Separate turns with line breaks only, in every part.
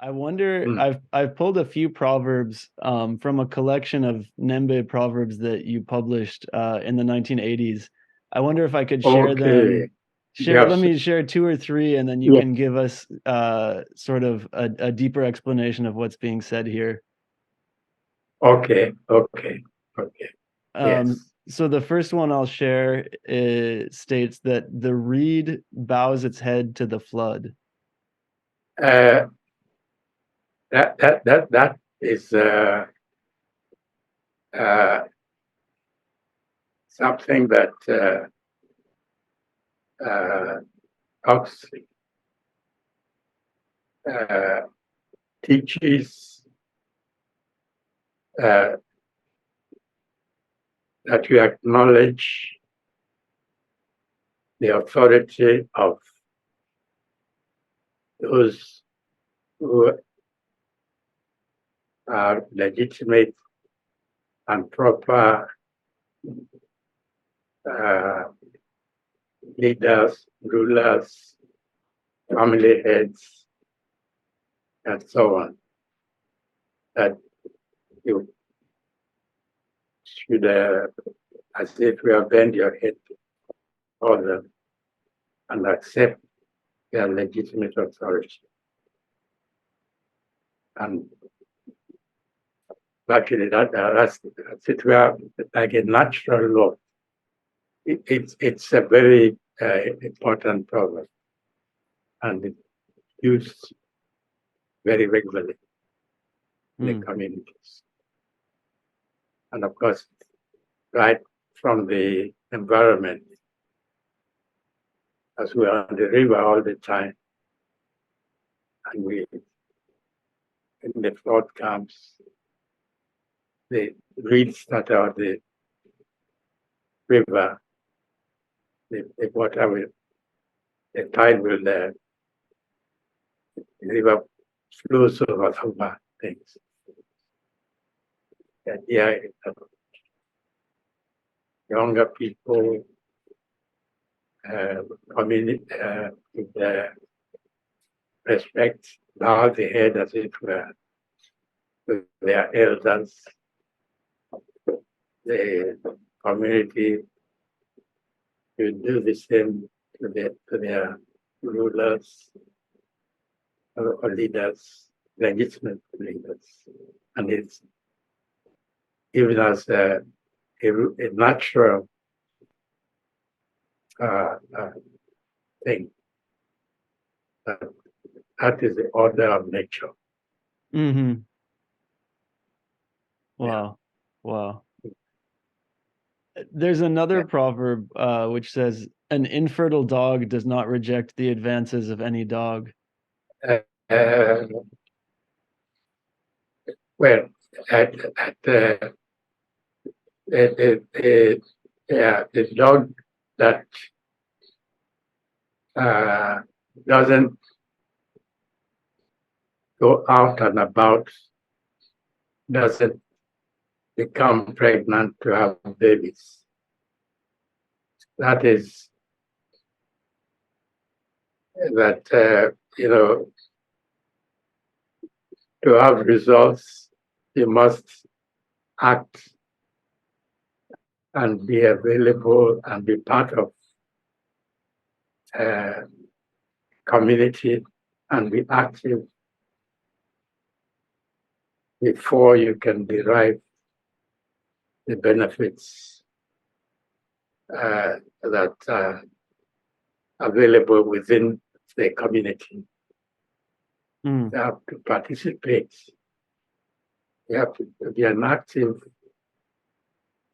I wonder,
Mm.
I've pulled a few proverbs from a collection of Nembe proverbs that you published in the 1980s. I wonder if I could share
Okay.
them. Let
Yes.
me share two or three, and then you
Yeah.
can give us sort of a deeper explanation of what's being said here.
Okay. Okay. Okay. Yes.
So the first one I'll share states that the reed bows its head to the flood.
Uh, that is uh, something that Huxley uh, teaches uh, that you acknowledge the authority of those who are legitimate and proper uh, leaders, rulers, family heads, and so on. That you should, as if you have bent your head for them and accept their legitimate authority. And actually, that's it. We are like a natural law. It's a very important problem, and it's used very regularly in the communities. And of course, right from the environment, as we are on the river all the time, and in the flood comes, the reeds that are the river, the water will, the tide will, the river flows over things. And yeah, younger people, community, with respect, bow the head as it were to their elders. The community should do the same to their rulers or leaders, legitimate leaders. And it's given as a natural thing. That is the order of nature.
Mm-hmm. Wow.
Yeah.
Wow. There's another proverb which says, an infertile dog does not reject the advances of any dog.
Well, the dog that doesn't go out and about, doesn't become pregnant to have babies. That is that, to have results, you must act and be available and be part of community and be active before you can derive the benefits that are available within the community. You have to participate. You have to be an active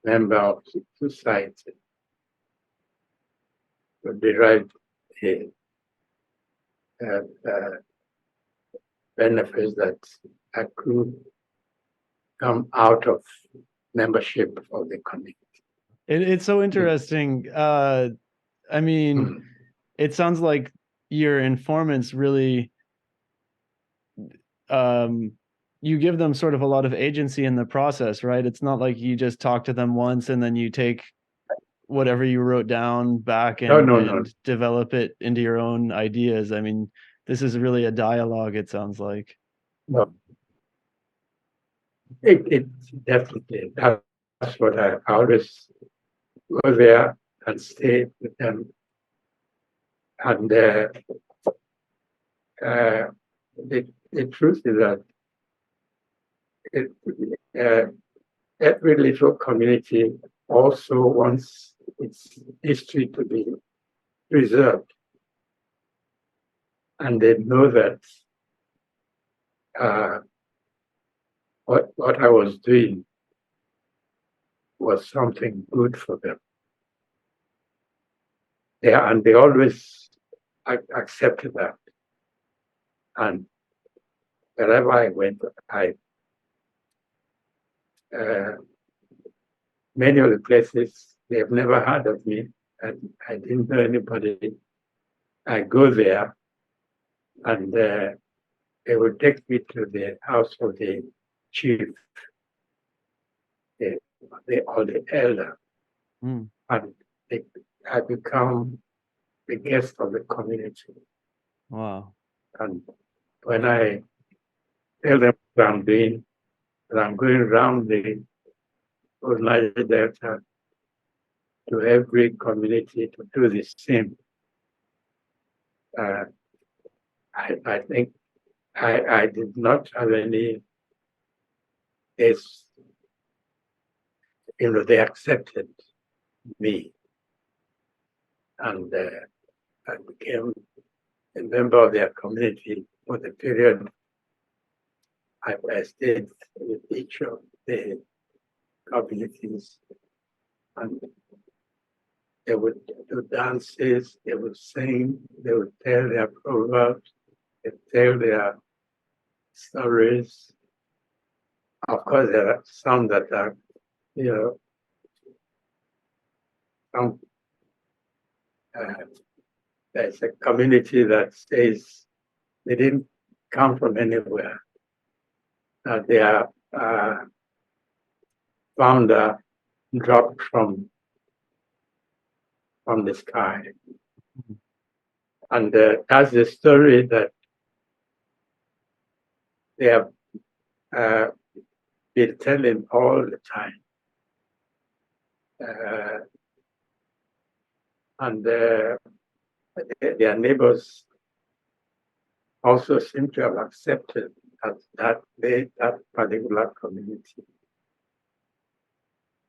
member of society to derive the benefits that accrue come out of membership of the community.
It's so interesting. I mean, it sounds like your informants really, you give them sort of a lot of agency in the process, right? It's not like you just talk to them once and then you take whatever you wrote down back and develop it into your own ideas. I mean, this is really a dialogue, it sounds like.
No, it definitely, that's what I always go there and stay with them. And the truth is that every little community also wants its history to be preserved. And they know that what I was doing was something good for them. And they always accepted that. And wherever I went, many of the places, they have never heard of me, and I didn't know anybody. I go there, and they would take me to the house of the chief, or the elder, and I become the guest of the community.
Wow.
And when I tell them what I'm doing, that I'm going around the Niger Delta to every community to do the same, I think I did not have any. They accepted me, and I became a member of their community for the period I stayed with each of the communities, and they would do dances, they would sing, they would tell their proverbs, they tell their stories. Of course, there are some that are, there's a community that says they didn't come from anywhere. They are founder dropped from the sky. And that's the story that they have been telling all the time. And their neighbors also seem to have accepted that particular community.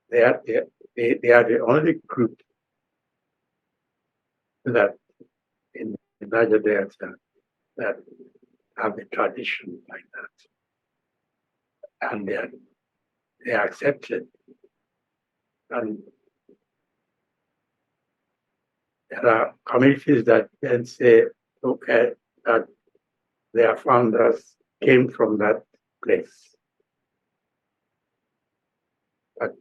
They are the only group that in the Niger Delta that have a tradition like that, and they are accepted. And there are communities that then say, okay, that their founders came from that place. But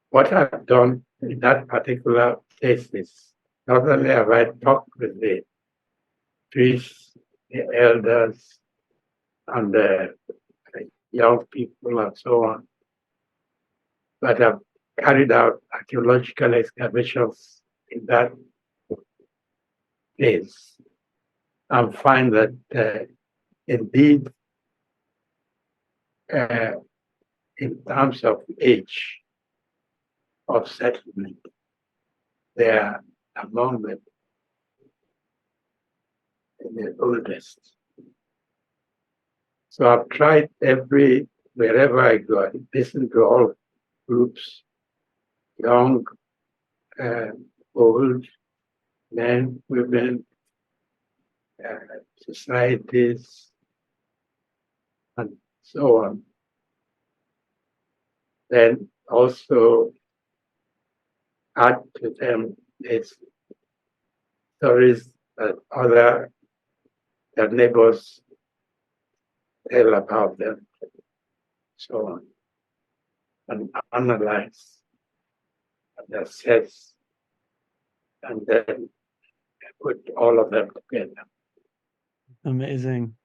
what I've done in that particular case is not only have I talked with the priests, the elders, and the young people and so on, but I've carried out archaeological excavations in that place and find that indeed, in terms of age of settlement, they are among the oldest. So I've tried wherever I go, I listen to all groups, young, old, men, women, societies, and so on. Then also add to them these stories that their neighbors tell about them, so on, and analyze and assess, and then put all of them together.
Amazing.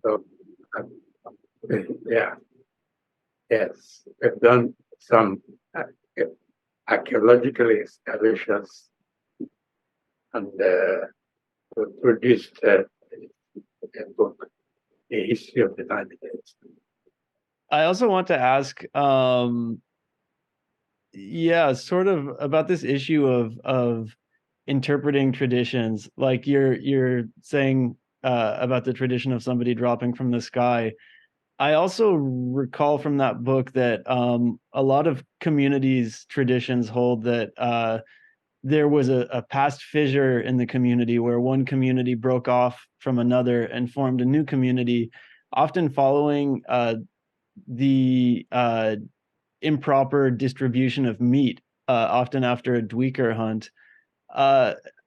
So, yeah, yes, we've done some archaeological excavations and produced a book, A History of the Niger Delta.
I also want to ask, sort of about this issue of interpreting traditions. Like you're saying about the tradition of somebody dropping from the sky. I also recall from that book that a lot of communities' traditions hold that there was a past fissure in the community where one community broke off from another and formed a new community, often following the improper distribution of meat, often after a dweeker hunt.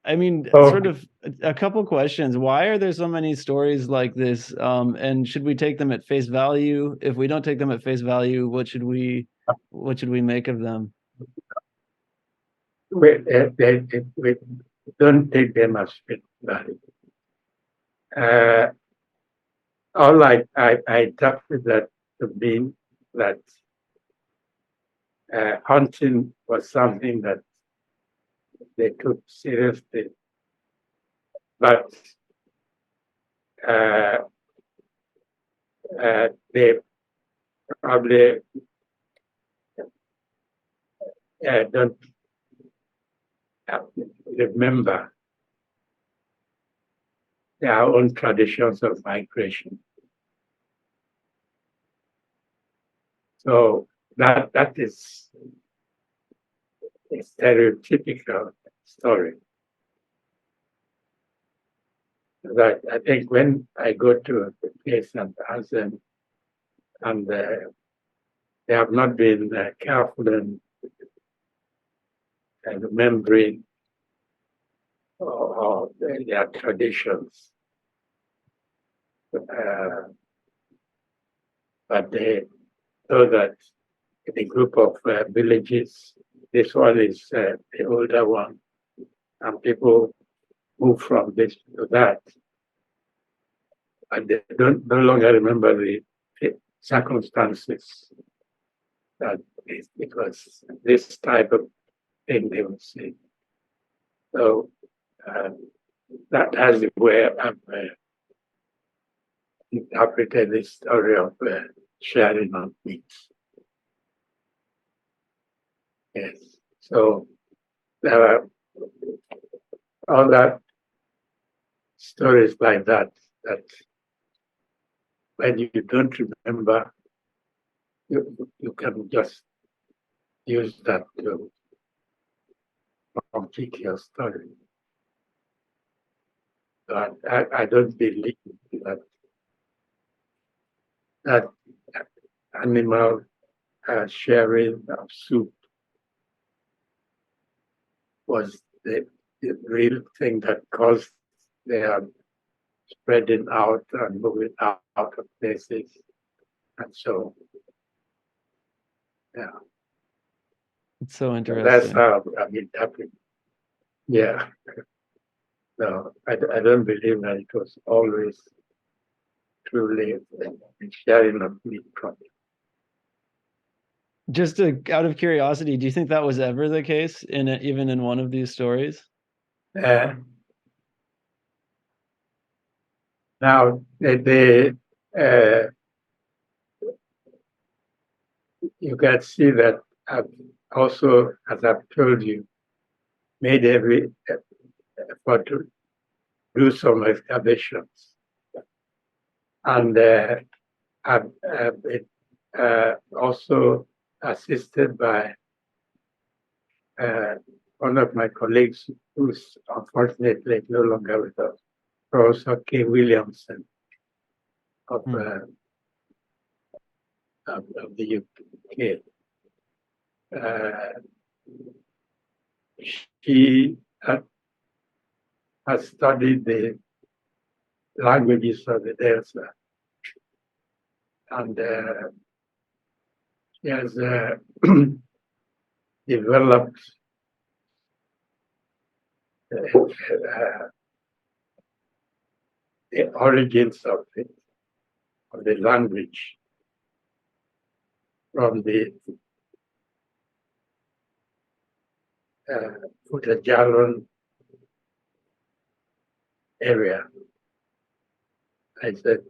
I mean, sort of a couple questions. Why are there so many stories like this? And should we take them at face value? If we don't take them at face value, what should we make of them?
We don't take them as face value. All I interpret that to mean that hunting was something that they took seriously, but they probably don't remember their own traditions of migration. So that is a stereotypical story. That I think when I go to a place and ask them, and they have not been careful in remembering or their traditions, but they know that the group of villages, this one is the older one, and people move from this to that, and they no longer remember the circumstances that it was this type of thing they would say. So that's the way I've interpreted the story of sharing of meat. Yes. So there are other stories like that when you don't remember, you can just use that to complete your story. But I don't believe that animal sharing of soup was the real thing that caused their spreading out and moving out of places. And so, yeah.
It's so interesting.
That's how I mean, yeah. No, I don't believe that it was always truly sharing of meat product.
Just out of curiosity, do you think that was ever the case even in one of these stories?
Now, you can see that I've also, as I've told you, made every effort to do some excavations. And I've been also assisted by one of my colleagues who's unfortunately no longer with us, Professor K. Williamson of the UK. She has studied the languages of the Delta, and she has developed the origins of the language from the Futajalon area. I said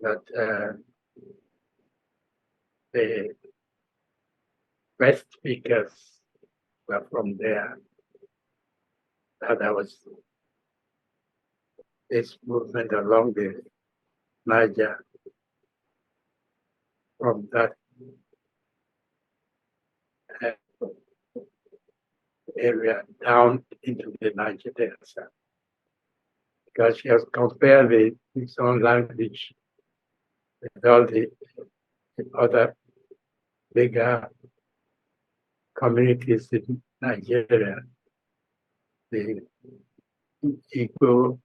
that the best speakers were from there. That there was this movement along the Niger from that area down into the Niger Delta. Because she has compared his own language with all the other bigger communities in Nigeria, the Igbo,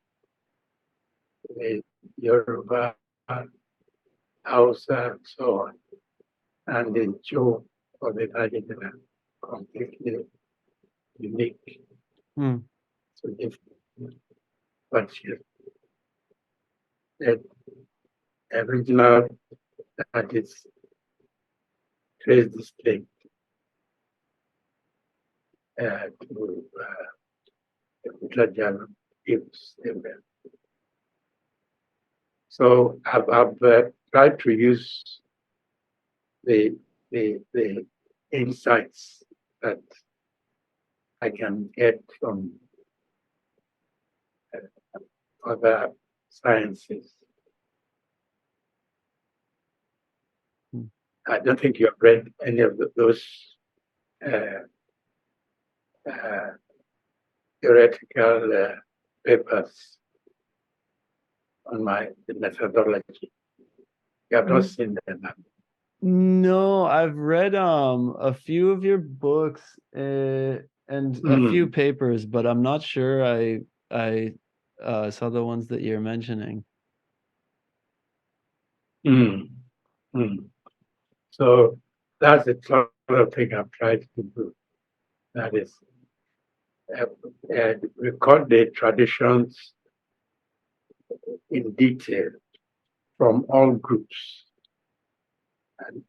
the Yoruba, Hausa, and so on, and the Ijaw of the Nigeria, completely unique. So different. But the original that is trace distinct to the gives them. So I've tried to use the insights that I can get from other sciences. I don't think you have read any of those theoretical papers on the methodology. You have not seen them.
No, I've read a few of your books and a few papers, but I'm not sure I saw the ones that you're mentioning.
So that's the sort of thing I've tried to do. That is, record the traditions in detail from all groups and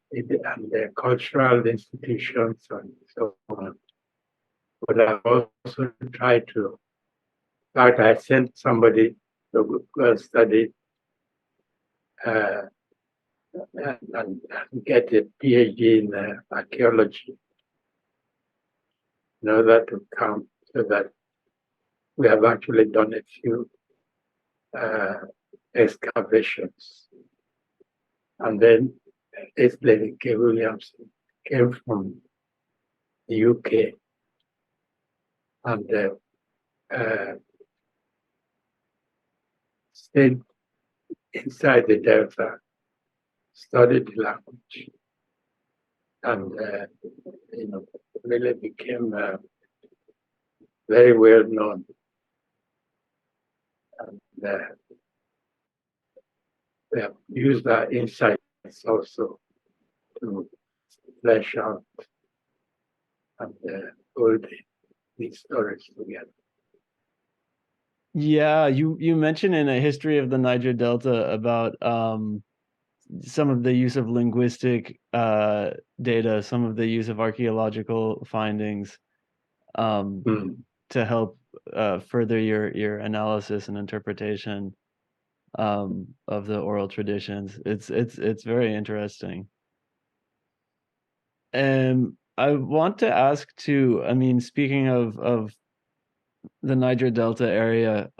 their cultural institutions and so on. But I've also tried to, in fact, I sent somebody to go and study and get a PhD in archaeology in order to come, so that we have actually done a few excavations. And then this lady, K. Williamson, came from the UK and stayed inside the Delta, studied the language, and really became very well known. And we have used our insights also to flesh out and hold these stories together.
Yeah, you mentioned in A History of the Niger Delta about some of the use of linguistic data, some of the use of archaeological findings to help further your analysis and interpretation of the oral traditions. It's very interesting. And I want to ask too, I mean, speaking of the Niger Delta area,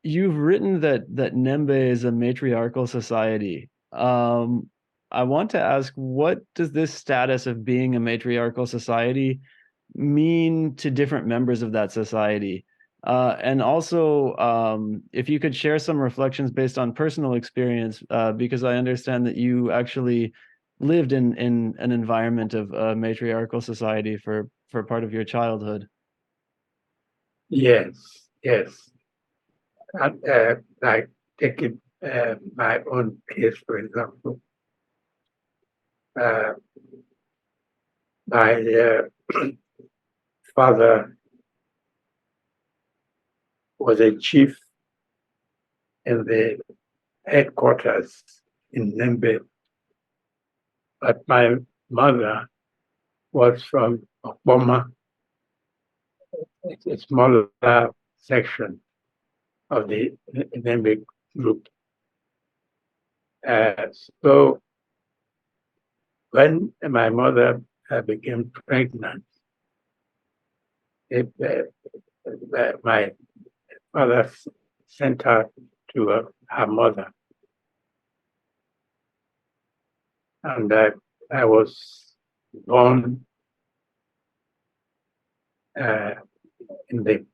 you've written that Nembe is a matriarchal society. I want to ask, what does this status of being a matriarchal society mean to different members of that society? And also, if you could share some reflections based on personal experience, because I understand that you actually lived in an environment of a matriarchal society for part of your childhood.
Yes. And, like taking my own case, for example, my father was a chief in the headquarters in Nembe, but my mother was from Okpoma, a smaller section of the Nembe group. So when my mother became pregnant, my father sent her to her mother. And I was born in the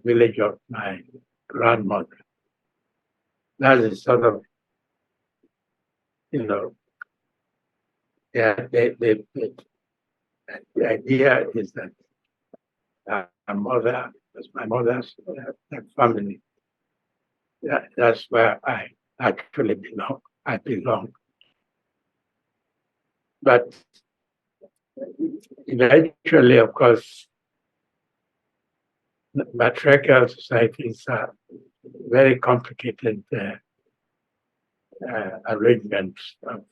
village of my grandmother. That is sort of, the idea is that my mother, my mother's family, that's where I actually belong. I belong. But eventually, of course, matriarchal societies are very complicated arrangements of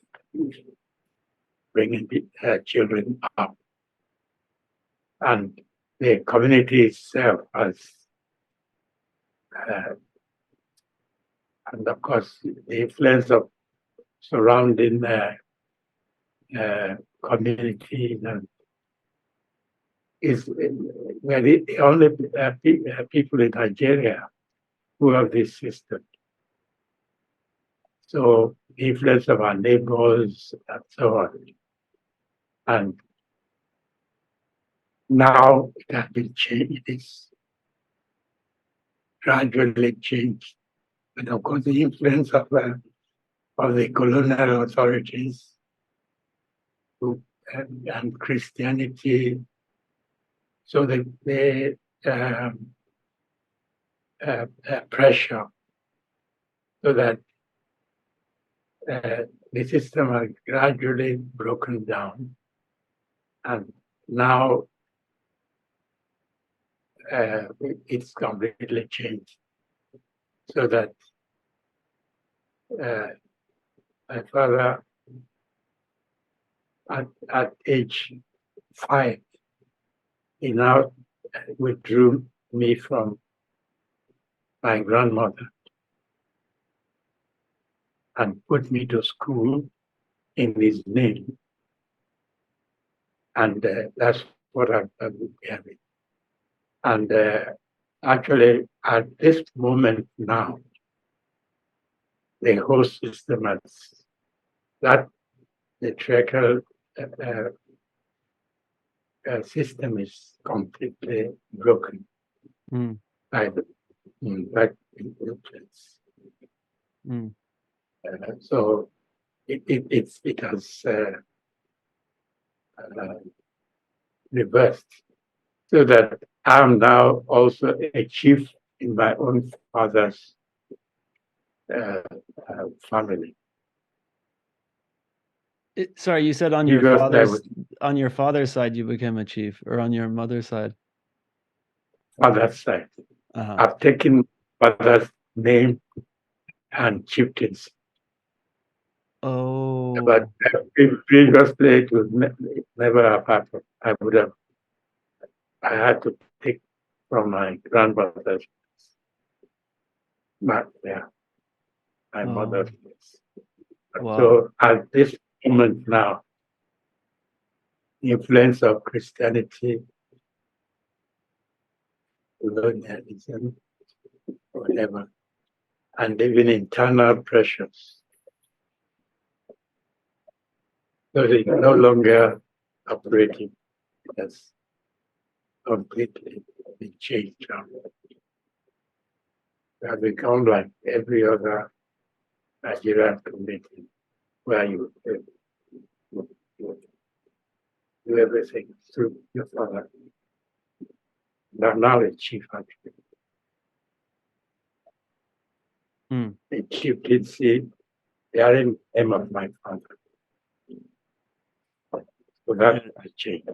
bringing children up. And the community itself has, and of course, the influence of surrounding communities and we're the only people in Nigeria who have this system. So the influence of our neighbors and so on. And now it has been changed. It is gradually changed. And of course, the influence of the colonial authorities and Christianity. So the pressure so that the system has gradually broken down, and now it's completely changed. So that my father, at age 5, he now withdrew me from my grandmother and put me to school in his name. And that's what I'm having. And actually, at this moment now, the whole system has, that the patriarchal system is completely broken by the influence. So it has reversed, so that I'm now also a chief in my own father's family.
Sorry, you said on your father's side you became a chief, or on your mother's side?
Father's side. I've taken father's name and chieftains.
Oh.
But previously it was never a part of. I had to take from my grandmother's, my mother's place. Wow. So at this moment now, the influence of Christianity, colonialism, whatever, and even internal pressures. So it's no longer operating. That's completely been changed. We have become like every other Nigerian community where you do everything through your father. Now the chief actually. The chief did see they are in the name of my father. So that has changed.